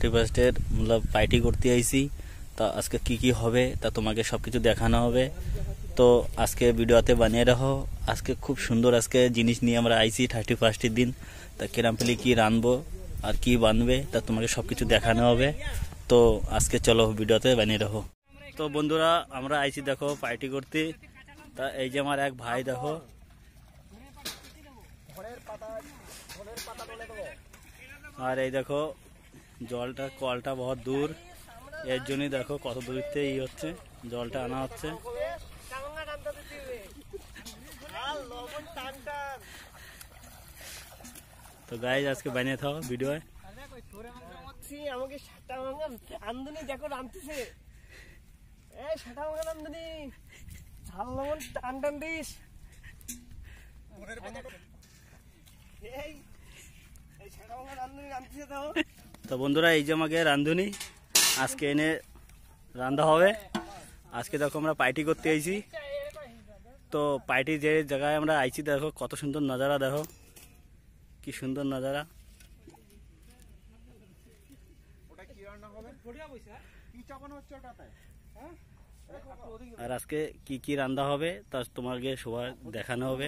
31 मतलब पार्टी করতে আইছি। তা আজকে কি কি হবে তা তোমাকে সবকিছু দেখানো হবে। তো আজকে ভিডিওতে বানিয়ে রাখো। আজকে খুব সুন্দর আজকে জিনিস নিয়ে আমরা আইছি 31 এর দিন। তা কেরামপলি কি রানবো আর কি বানবে তা তোমাকে সবকিছু দেখানো হবে। তো আজকে চলো ভিডিওতে বানিয়ে রাখো। তো বন্ধুরা আমরা আইছি দেখো পার্টি করতে। তা এই যে আমার এক ভাই দেখো, আর এই দেখো জলটা কলটা বহুত দূর, এর জন্যই দেখো কত দূরতে ই হচ্ছে, জলটা আনা হচ্ছে। তো গাইজ আজকে বানিয়ে থাও ভিডিও। আমদানি দেখো রামতেছে, এই সেটা আমার আমদানি ঝাল লবণ টান টান দিস। তো বন্ধুরা এই যে আমাকে রান্ধুনি আজকে এনে রান্না হবে। আজকে দেখো আমরা পার্টি করতে আইছি। তো পার্টি যে জায়গায় আমরা আইছি দেখো কত সুন্দর নজারা, দেখো কি সুন্দর নজারা। আর আজকে কি কি রান্না হবে তা তোমাকে সবাই দেখানো হবে।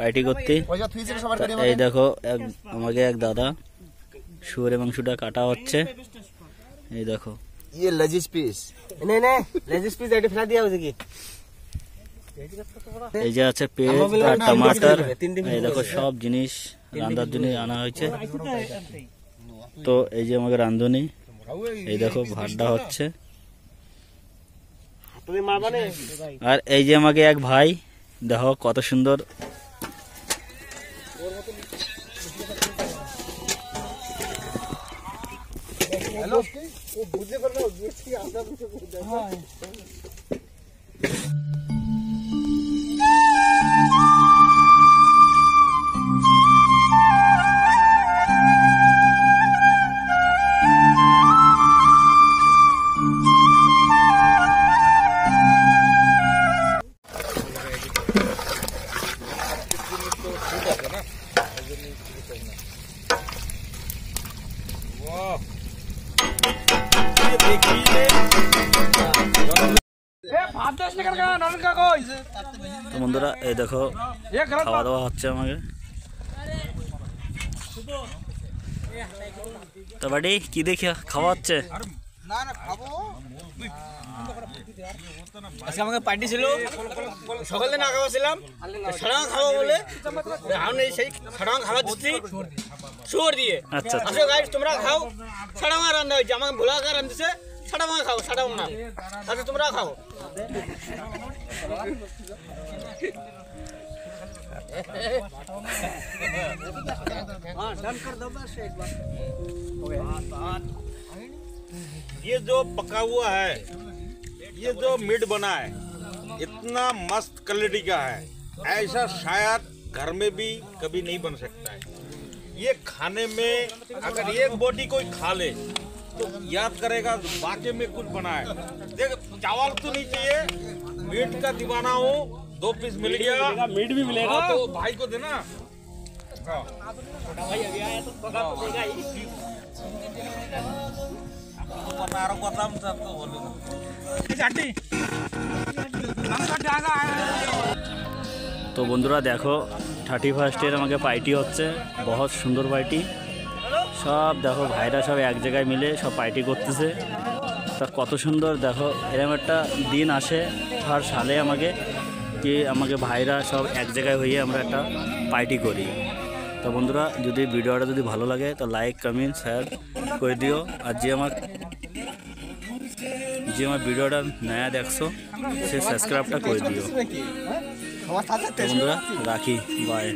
পার্টি করতে এই দেখো আমাকে এক দাদা শুয়োরের মাংসটা কাটা হচ্ছে। এই দেখো ये लजीज पीस नहीं नहीं लजीज पीस ऐड फैला दिया उसे की। এই যে আছে পেঁয়াজ আর টমাটার, এই দেখো সব জিনিস রান্নার জন্য আনা হয়েছে। তো এই যে আমাকে রাঁধুনি, এই দেখো ভাতটা হচ্ছে। আর এই যে আমাকে এক ভাই দেখো কত সুন্দর তো বন্ধুরা এই দেখো খাওয়া দাওয়া হচ্ছে আমাকে। তো বাড়ি কি দেখি খাওয়া হচ্ছে? আজকে আমাকে পার্টি ছিল, সকালে না খাওয়াছিলাম, সাড়া খাওয়া বলে আমি সেই সাড়া খাওয়া দিচ্ছি শুয়োর দিয়ে। আচ্ছা আসো গাইস তোমরা খাও, সাড়া রান্না হয়েছে, আমাকে ভোলা রান্ধিছে, সাড়া খাও, সাড়া না আচ্ছা তোমরা খাও। ये जो पका हुआ है, ये जो मीट बना है इतना मस्त क्वालिटी का है, ऐसा शायद घर में भी कभी नहीं बन सकता है। ये खाने में अगर एक बोटी कोई खा ले तो याद करेगा वाकई में कुछ बना है। देख चावल तो नहीं चाहिए, मीट का दीवाना हूँ, 2 पीस मिल गया, मीट भी मिलेगा तो भाई को देना। भाई अभी आया तो पका तो देगा ही। তো বন্ধুরা দেখো 31 আমাকে পার্টি হচ্ছে, বহুত সুন্দর পার্টি। সব দেখো ভাইরা সব এক জায়গায় মিলে সব পার্টি করতেছে। তা কত সুন্দর দেখো, এরকম একটা দিন আসে হর সালে আমাকে ভাইরা সব এক জায়গায় হয়ে আমরা একটা পার্টি করি। তো বন্ধুরা যদি ভিডিওটা যদি ভালো লাগে তো লাইক কমেন্ট শেয়ার করে দিও। আর যে আমার ভিডিওটা নয়া দেখছো সে সাবস্ক্রাইবটা করে দিও। বন্ধুরা রাখি, বাই।